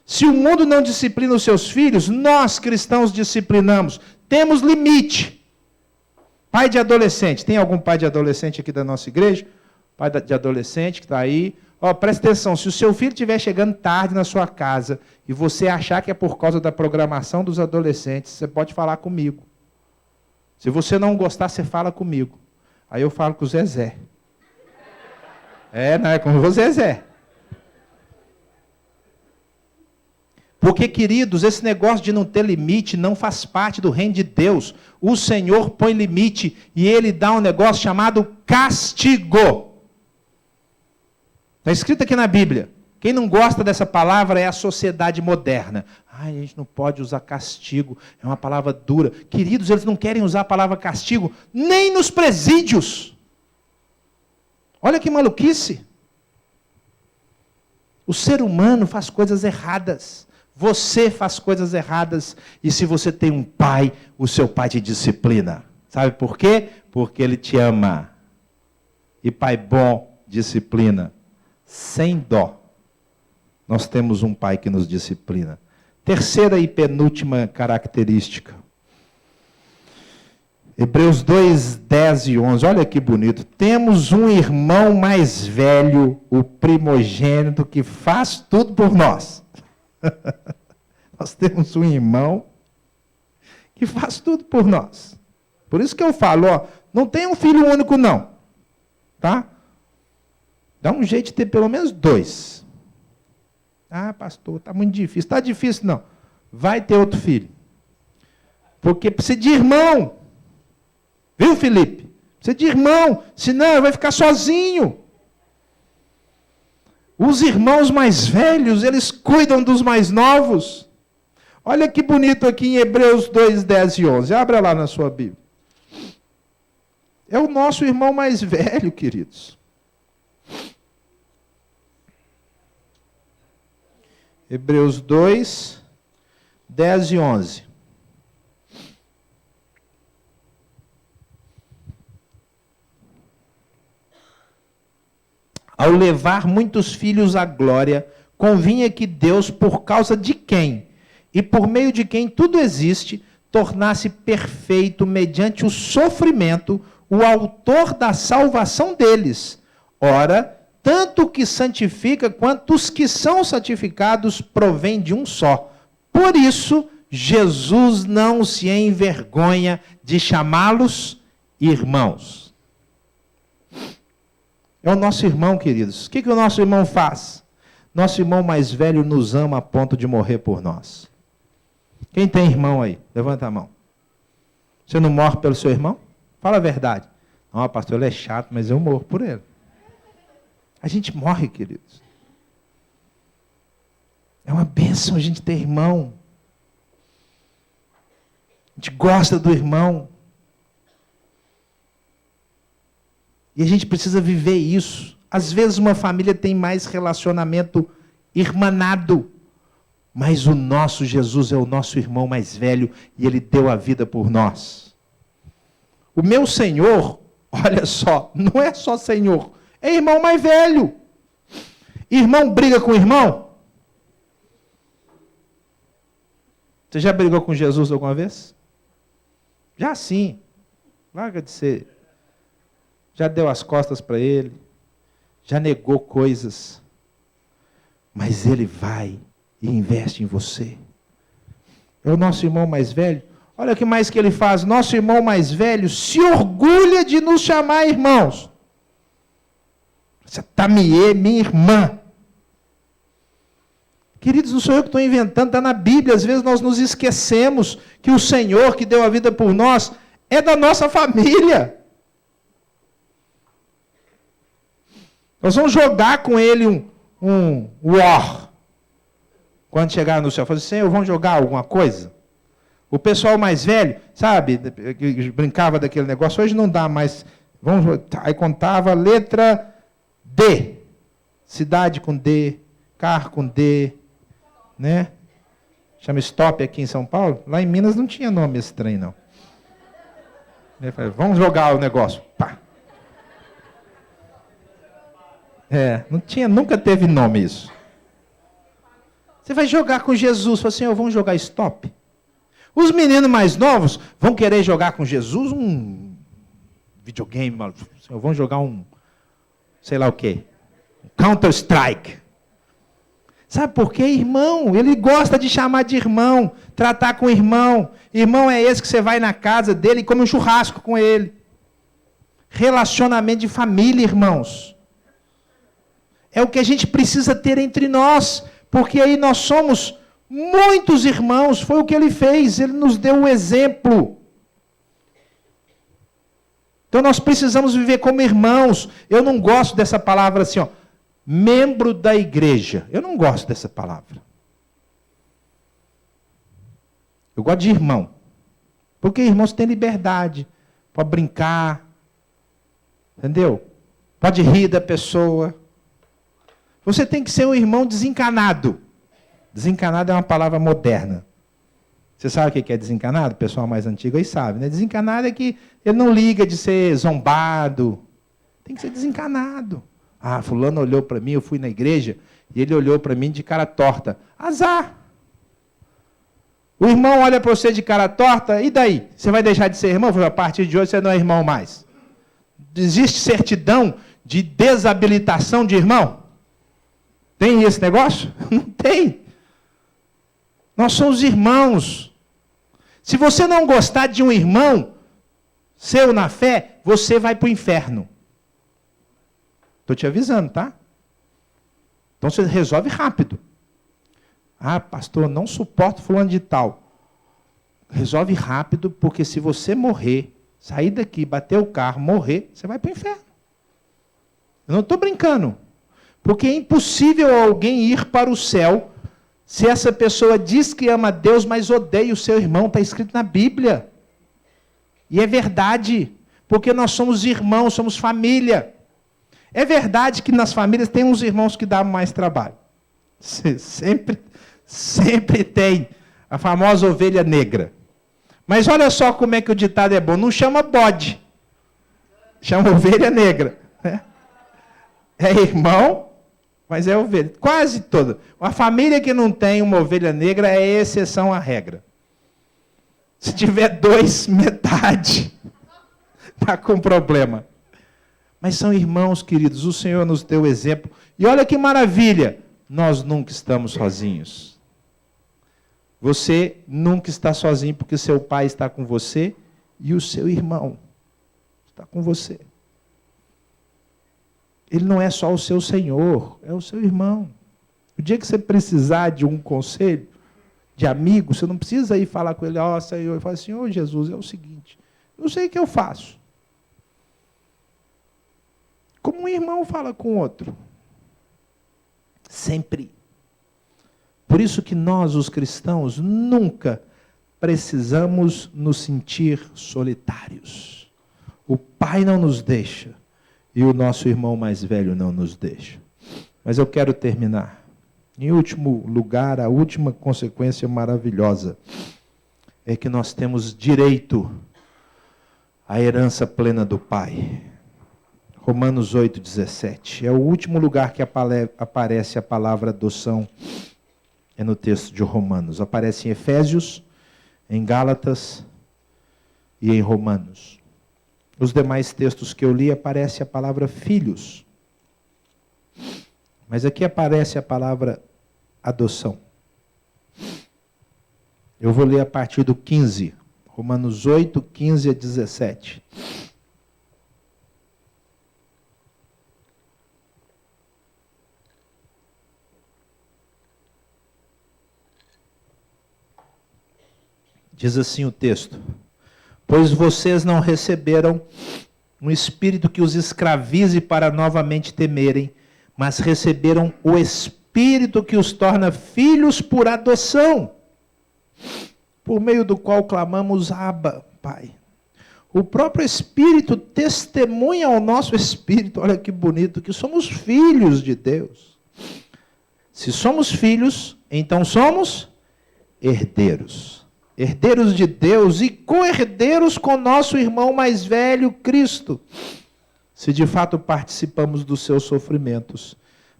Se o mundo não disciplina os seus filhos, nós cristãos disciplinamos. Temos limite. Pai de adolescente. Tem algum pai de adolescente aqui da nossa igreja? Pai de adolescente que está aí. Ó, presta atenção, se o seu filho estiver chegando tarde na sua casa e você achar que é por causa da programação dos adolescentes, você pode falar comigo. Se você não gostar, você fala comigo. Aí eu falo com o Zezé. Não é com o Zezé. Porque, queridos, esse negócio de não ter limite não faz parte do reino de Deus. O Senhor põe limite e Ele dá um negócio chamado castigo. Está escrito aqui na Bíblia. Quem não gosta dessa palavra é a sociedade moderna. Ai, a gente não pode usar castigo, é uma palavra dura. Queridos, eles não querem usar a palavra castigo nem nos presídios. Olha que maluquice. O ser humano faz coisas erradas. Você faz coisas erradas. E se você tem um pai, o seu pai te disciplina. Sabe por quê? Porque ele te ama. E pai bom disciplina. Sem dó. Nós temos um pai que nos disciplina. Terceira e penúltima característica. Hebreus 2, 10 e 11. Olha que bonito. Temos um irmão mais velho, o primogênito, que faz tudo por nós. Nós temos um irmão que faz tudo por nós. Por isso que eu falo, ó, não tem um filho único não. Tá? Dá um jeito de ter pelo menos 2. Ah, pastor, está muito difícil. Está difícil não. Vai ter outro filho. Porque precisa de irmão. Viu, Felipe? Precisa de irmão. Senão vai ficar sozinho. Os irmãos mais velhos, eles cuidam dos mais novos. Olha que bonito aqui em Hebreus 2, 10 e 11. Abra lá na sua Bíblia. É o nosso irmão mais velho, queridos. Hebreus 2, 10 e 11. Ao levar muitos filhos à glória, convinha que Deus, por causa de quem e por meio de quem tudo existe, tornasse perfeito mediante o sofrimento o autor da salvação deles. Ora, tanto o que santifica quanto os que são santificados provém de um só. Por isso, Jesus não se envergonha de chamá-los irmãos. É o nosso irmão, queridos. O que o nosso irmão faz? Nosso irmão mais velho nos ama a ponto de morrer por nós. Quem tem irmão aí? Levanta a mão. Você não morre pelo seu irmão? Fala a verdade. Não, pastor, ele é chato, mas eu morro por ele. A gente morre, queridos. É uma bênção a gente ter irmão. A gente gosta do irmão. E a gente precisa viver isso. Às vezes uma família tem mais relacionamento irmanado. Mas o nosso Jesus é o nosso irmão mais velho e ele deu a vida por nós. O meu Senhor, olha só, não é só Senhor, é irmão mais velho. Irmão briga com irmão? Você já brigou com Jesus alguma vez? Já sim. Larga de ser. Já deu as costas para ele. Já negou coisas. Mas ele vai e investe em você. É o nosso irmão mais velho. Olha o que mais que ele faz. Nosso irmão mais velho se orgulha de nos chamar irmãos. Essa Tamiê, minha irmã. Queridos, não sou eu que estou inventando, está na Bíblia. Às vezes nós nos esquecemos que o Senhor que deu a vida por nós é da nossa família. Nós vamos jogar com ele um war. Quando chegar no céu, falar assim, Senhor, vamos jogar alguma coisa? O pessoal mais velho, sabe, que brincava daquele negócio, hoje não dá mais. Aí contava letra D. Cidade com D, carro com D, né? Chama Stop aqui em São Paulo. Lá em Minas não tinha nome esse trem, não. Ele falou, vamos jogar o negócio. Pá. Não tinha, nunca teve nome isso. Você vai jogar com Jesus, fala assim, vamos jogar Stop. Os meninos mais novos vão querer jogar com Jesus um videogame, vão jogar sei lá o quê, Counter-Strike. Sabe por quê, irmão? Ele gosta de chamar de irmão, tratar com irmão. Irmão é esse que você vai na casa dele e come um churrasco com ele. Relacionamento de família, irmãos. É o que a gente precisa ter entre nós, porque aí nós somos muitos irmãos. Foi o que ele fez, ele nos deu o exemplo. Então nós precisamos viver como irmãos. Eu não gosto dessa palavra assim, membro da igreja. Eu não gosto dessa palavra. Eu gosto de irmão. Porque irmãos têm liberdade. Pode brincar. Entendeu? Pode rir da pessoa. Você tem que ser um irmão desencanado. Desencanado é uma palavra moderna. Você sabe o que é desencanado? O pessoal mais antigo aí sabe, né? Desencanado é que ele não liga de ser zombado. Tem que ser desencanado. Ah, fulano olhou para mim, eu fui na igreja, e ele olhou para mim de cara torta. Azar. O irmão olha para você de cara torta, e daí? Você vai deixar de ser irmão? A partir de hoje você não é irmão mais. Existe certidão de desabilitação de irmão? Tem esse negócio? Não tem. Nós somos irmãos. Se você não gostar de um irmão seu na fé, você vai para o inferno. Estou te avisando, tá? Então você resolve rápido. Ah, pastor, não suporto fulano de tal. Resolve rápido, porque se você morrer, sair daqui, bater o carro, morrer, você vai para o inferno. Eu não estou brincando. Porque é impossível alguém ir para o céu se essa pessoa diz que ama a Deus, mas odeia o seu irmão. Está escrito na Bíblia. E é verdade. Porque nós somos irmãos, somos família. É verdade que nas famílias tem uns irmãos que dão mais trabalho. Sempre tem a famosa ovelha negra. Mas olha só como é que o ditado é bom. Não chama bode. Chama ovelha negra. É irmão, mas é ovelha. Quase toda. Uma família que não tem uma ovelha negra é exceção à regra. Se tiver dois, metade está com problema. Mas são irmãos, queridos, o Senhor nos deu exemplo. E olha que maravilha, nós nunca estamos sozinhos. Você nunca está sozinho, porque seu pai está com você e o seu irmão está com você. Ele não é só o seu Senhor, é o seu irmão. O dia que você precisar de um conselho, de amigo, você não precisa ir falar com ele, ó Senhor, e falar assim, ô Jesus, é o seguinte, eu sei o que eu faço. Como um irmão fala com o outro. Sempre. Por isso que nós, os cristãos, nunca precisamos nos sentir solitários. O Pai não nos deixa e o nosso irmão mais velho não nos deixa. Mas eu quero terminar. Em último lugar, a última consequência maravilhosa é que nós temos direito à herança plena do Pai. Romanos 8,17. É o último lugar que aparece a palavra adoção. É no texto de Romanos. Aparece em Efésios, em Gálatas e em Romanos. Os demais textos que eu li aparece a palavra filhos. Mas aqui aparece a palavra adoção. Eu vou ler a partir do 15. Romanos 8, 15 a 17. Diz assim o texto: pois vocês não receberam um espírito que os escravize para novamente temerem, mas receberam o Espírito que os torna filhos por adoção, por meio do qual clamamos, Abba, Pai. O próprio Espírito testemunha ao nosso espírito, olha que bonito, que somos filhos de Deus. Se somos filhos, então somos herdeiros. Herdeiros de Deus e co-herdeiros com nosso irmão mais velho, Cristo. Se de fato participamos dos seus sofrimentos,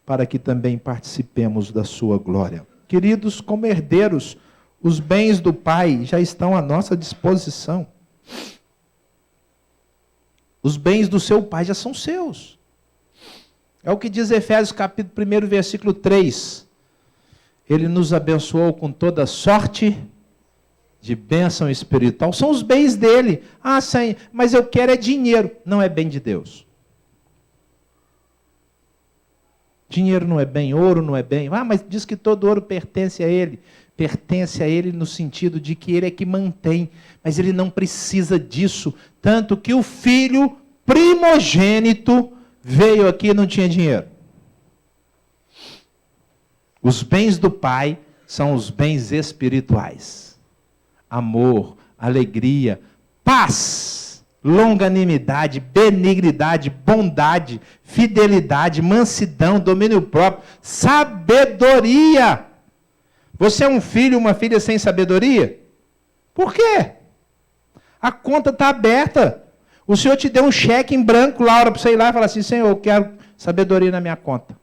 para que também participemos da sua glória. Queridos, como herdeiros, os bens do Pai já estão à nossa disposição. Os bens do seu Pai já são seus. É o que diz Efésios capítulo 1, versículo 3. Ele nos abençoou com toda sorte de bênção espiritual. São os bens dele. Ah, Senhor, mas eu quero é dinheiro. Não é bem de Deus. Dinheiro não é bem, ouro não é bem. Ah, mas diz que todo ouro pertence a ele. Pertence a ele no sentido de que ele é que mantém. Mas ele não precisa disso. Tanto que o filho primogênito veio aqui e não tinha dinheiro. Os bens do Pai são os bens espirituais. Amor, alegria, paz, longanimidade, benignidade, bondade, fidelidade, mansidão, domínio próprio, sabedoria. Você é um filho, uma filha sem sabedoria? Por quê? A conta está aberta. O Senhor te deu um cheque em branco, Laura, para você ir lá e falar assim, Senhor, eu quero sabedoria na minha conta.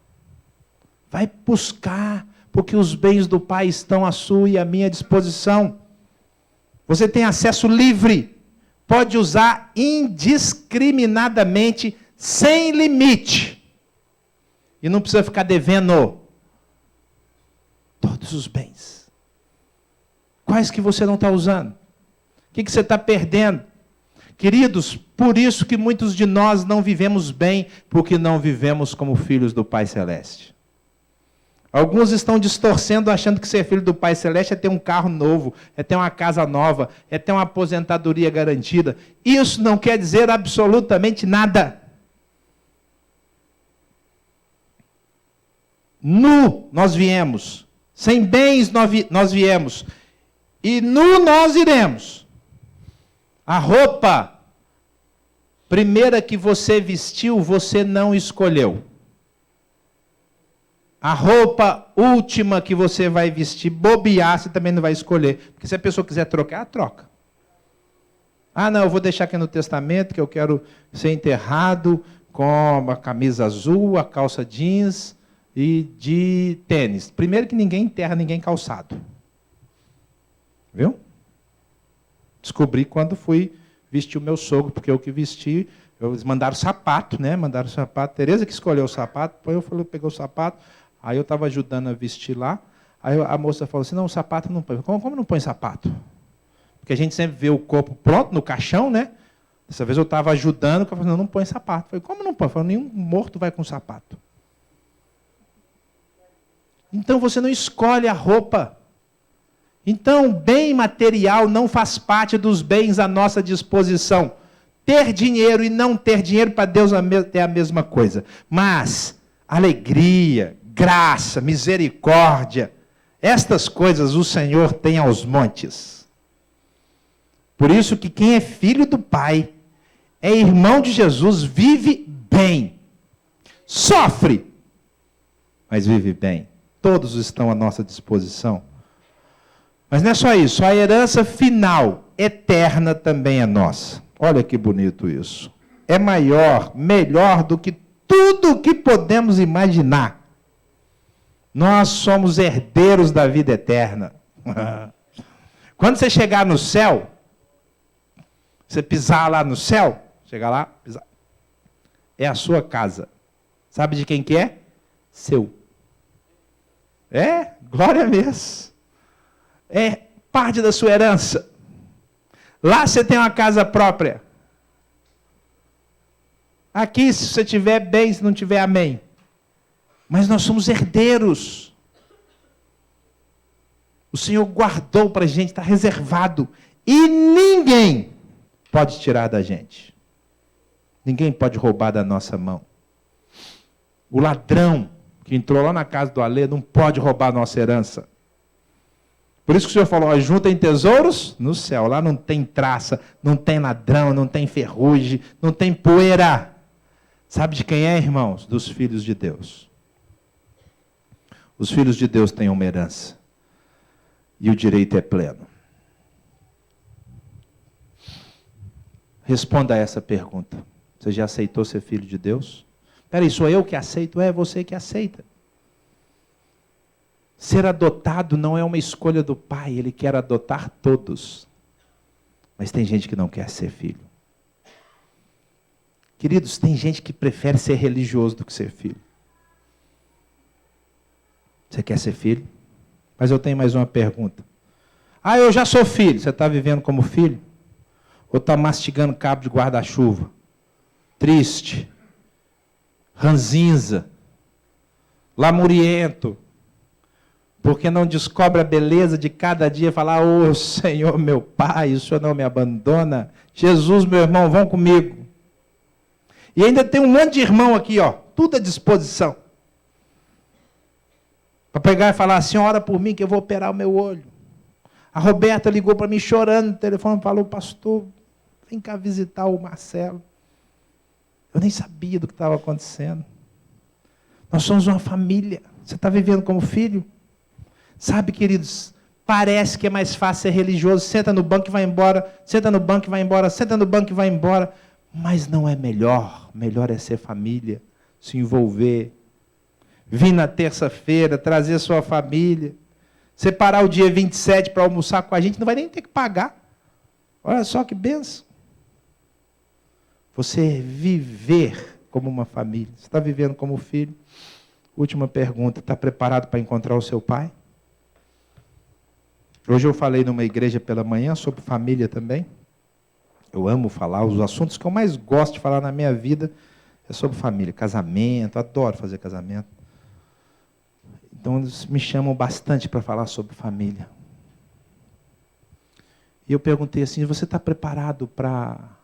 Vai buscar, porque os bens do Pai estão à sua e à minha disposição. Você tem acesso livre, pode usar indiscriminadamente, sem limite. E não precisa ficar devendo todos os bens. Quais que você não está usando? O que você está perdendo? Queridos, por isso que muitos de nós não vivemos bem, porque não vivemos como filhos do Pai Celeste. Alguns estão distorcendo, achando que ser filho do Pai Celeste é ter um carro novo, é ter uma casa nova, é ter uma aposentadoria garantida. Isso não quer dizer absolutamente nada. Nu nós viemos, sem bens nós viemos, e nu nós iremos. A roupa primeira que você vestiu, você não escolheu. A roupa última que você vai vestir, bobear, você também não vai escolher. Porque se a pessoa quiser trocar, ela troca. Ah, não, eu vou deixar aqui no testamento que eu quero ser enterrado com a camisa azul, a calça jeans e de tênis. Primeiro que ninguém enterra ninguém calçado. Viu? Descobri quando fui vestir o meu sogro, porque eu que vesti, Eles mandaram sapato, né? Mandaram sapato. Tereza que escolheu o sapato. Depois eu peguei o sapato. Aí eu estava ajudando a vestir lá. Aí a moça falou assim, não, o sapato não põe. Como não põe sapato? Porque a gente sempre vê o corpo pronto no caixão, né? Dessa vez eu estava ajudando, eu falei, não põe sapato. Eu falei, como não põe? Eu falei, nenhum morto vai com sapato. Então você não escolhe a roupa. Então, bem material não faz parte dos bens à nossa disposição. Ter dinheiro e não ter dinheiro para Deus é a mesma coisa. Mas alegria, graça, misericórdia, estas coisas o Senhor tem aos montes. Por isso que quem é filho do Pai, é irmão de Jesus, vive bem. Sofre, mas vive bem. Todos estão à nossa disposição. Mas não é só isso, a herança final, eterna, também é nossa. Olha que bonito isso. É maior, melhor do que tudo o que podemos imaginar. Nós somos herdeiros da vida eterna. Quando você chegar no céu, você pisar lá no céu, chegar lá, pisar, é a sua casa. Sabe de quem que é? Seu. É, glória mesmo. É parte da sua herança. Lá você tem uma casa própria. Aqui, se você tiver bem, se não tiver, amém. Mas nós somos herdeiros. O Senhor guardou para a gente, está reservado. E ninguém pode tirar da gente. Ninguém pode roubar da nossa mão. O ladrão que entrou lá na casa do Alê não pode roubar a nossa herança. Por isso que o Senhor falou, juntem tesouros no céu. Lá não tem traça, não tem ladrão, não tem ferrugem, não tem poeira. Sabe de quem é, irmãos? Dos filhos de Deus. Os filhos de Deus têm uma herança. E o direito é pleno. Responda a essa pergunta. Você já aceitou ser filho de Deus? Peraí, sou eu que aceito? É você que aceita. Ser adotado não é uma escolha do pai, ele quer adotar todos. Mas tem gente que não quer ser filho. Queridos, tem gente que prefere ser religioso do que ser filho. Você quer ser filho? Mas eu tenho mais uma pergunta. Ah, eu já sou filho. Você está vivendo como filho? Ou está mastigando cabo de guarda-chuva? Triste, ranzinza, lamuriento, porque não descobre a beleza de cada dia, falar, ô Senhor meu Pai, o Senhor não me abandona, Jesus meu irmão, vão comigo. E ainda tem um monte de irmão aqui, ó, tudo à disposição, para pegar e falar assim, ora por mim que eu vou operar o meu olho. A Roberta ligou para mim chorando no telefone, falou, pastor, vem cá visitar o Marcelo. Eu nem sabia do que estava acontecendo. Nós somos uma família. Você está vivendo como filho? Sabe, queridos, parece que é mais fácil ser religioso. Senta no banco e vai embora. Senta no banco e vai embora. Senta no banco e vai embora. Mas não é melhor. Melhor é ser família. Se envolver. Vir na terça-feira, trazer sua família. Separar o dia 27 para almoçar com a gente. Não vai nem ter que pagar. Olha só que bênção. Você viver como uma família. Você está vivendo como filho? Última pergunta. Está preparado para encontrar o seu pai? Hoje eu falei numa igreja pela manhã sobre família também. Eu amo falar. Os assuntos que eu mais gosto de falar na minha vida é sobre família. Casamento. Adoro fazer casamento. Então eles me chamam bastante para falar sobre família. E eu perguntei assim, você está preparado para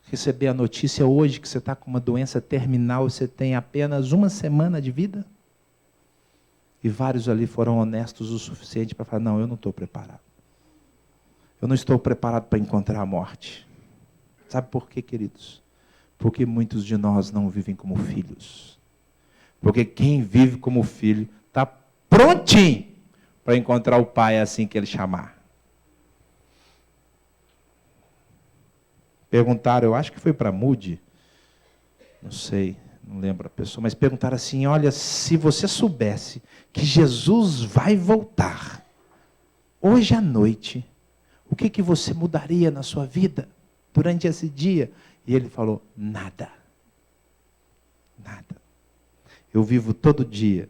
receber a notícia hoje que você está com uma doença terminal, você tem apenas 1 semana de vida? E vários ali foram honestos o suficiente para falar, não, eu não estou preparado. Eu não estou preparado para encontrar a morte. Sabe por quê, queridos? Porque muitos de nós não vivem como filhos. Porque quem vive como filho está prontinho para encontrar o pai assim que ele chamar. Perguntaram, eu acho que foi para Moody, não sei, não lembro a pessoa, mas perguntaram assim, olha, se você soubesse que Jesus vai voltar hoje à noite, o que você mudaria na sua vida? durante esse dia? E ele falou, nada. Nada. Eu vivo todo dia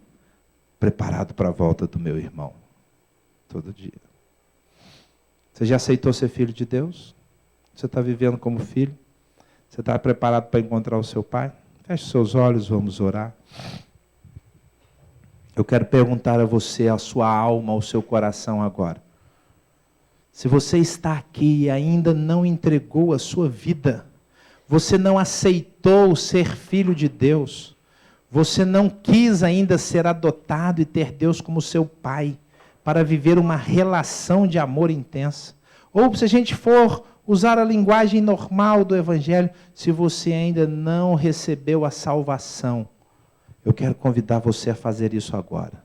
preparado para a volta do meu irmão. Todo dia. Você já aceitou ser filho de Deus? Você está vivendo como filho? Você está preparado para encontrar o seu pai? Feche seus olhos, vamos orar. Eu quero perguntar a você, a sua alma, ao seu coração agora. Se você está aqui e ainda não entregou a sua vida, você não aceitou ser filho de Deus, você não quis ainda ser adotado e ter Deus como seu pai, para viver uma relação de amor intensa. Ou se a gente for usar a linguagem normal do Evangelho, se você ainda não recebeu a salvação, eu quero convidar você a fazer isso agora.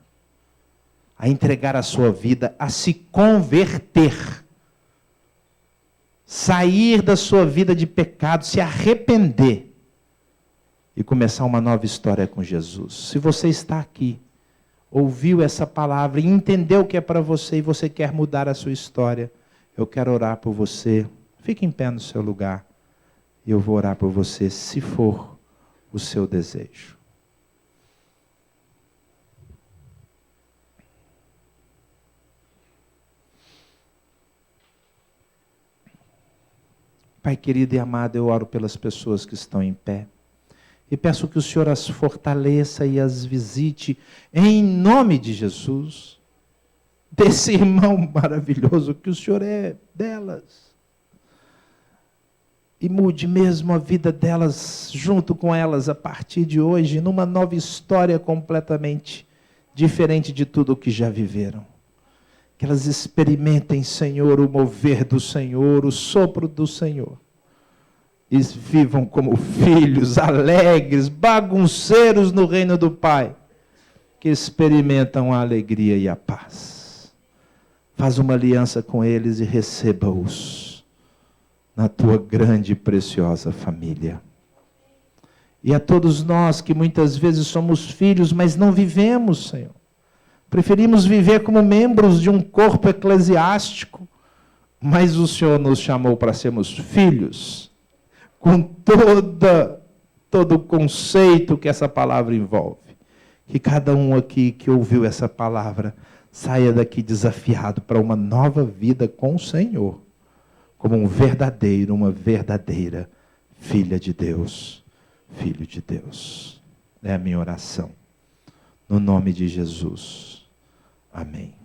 A entregar a sua vida, a se converter. Sair da sua vida de pecado, se arrepender. E começar uma nova história com Jesus. Se você está aqui, ouviu essa palavra e entendeu o que é para você e você quer mudar a sua história, eu quero orar por você. Fique em pé no seu lugar. E eu vou orar por você, se for o seu desejo. Pai querido e amado, eu oro pelas pessoas que estão em pé. E peço que o Senhor as fortaleça e as visite em nome de Jesus. Desse irmão maravilhoso que o Senhor é delas. E mude mesmo a vida delas, junto com elas, a partir de hoje, numa nova história completamente diferente de tudo o que já viveram. Que elas experimentem, Senhor, o mover do Senhor, o sopro do Senhor. E vivam como filhos alegres, bagunceiros no reino do Pai, que experimentam a alegria e a paz. Faz uma aliança com eles e receba-os na tua grande e preciosa família. E a todos nós que muitas vezes somos filhos, mas não vivemos, Senhor. Preferimos viver como membros de um corpo eclesiástico, mas o Senhor nos chamou para sermos filhos, com todo o conceito que essa palavra envolve. Que cada um aqui que ouviu essa palavra saia daqui desafiado para uma nova vida com o Senhor, como um verdadeiro, uma verdadeira filha de Deus, filho de Deus. É a minha oração. No nome de Jesus. Amém.